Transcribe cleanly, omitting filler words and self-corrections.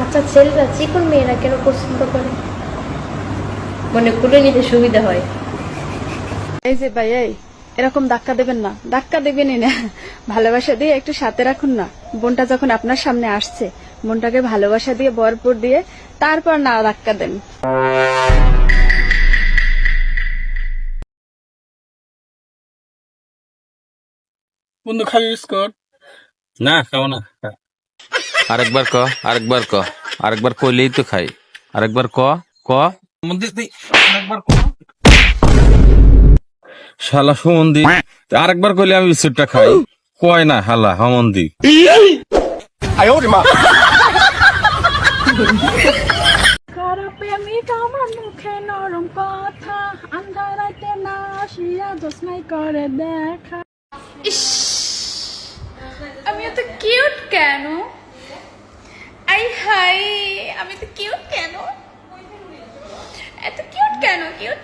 আচ্ছা, ছেলেরা চিকন মেয়েরা কেন পছন্দ করে? মনে করে নিতে সুবিধা হয়। এই যে ভাই, এই এরকম ধাক্কা দেবেন না, ধাক্কা দেবেনই না, ভালোবাসা দিয়ে একটু সাথে রাখুন না। বোনটা যখন আপনার সামনে আসছে, বোনটাকে ভালোবাসা দিয়ে ভরপুর দিয়ে তারপর না ধাক্কা দেন। বন্ধু খাবি বিস্কুট? না খাও না। আরেকবার ক, আরেকবার ক, আরেকবার কইলেই তো খাই। আরেকবার ক, ক। মন্দির তুই আরেকবার ক। শালা সুমন্দি, আরেকবার কইলে আমি বিস্কুটটা খাই। কয় না হালা হমন্দি। কারা প্রেমিক আমার মুখে নরম কথা, আন্ধারাইতে না আসিয়া জোৎস্নায় করে দেখা। ইস, আমি এত কিউট কেন? আই হাই, আমি তো কিউট কেন? এত কিউট কেন? কিউট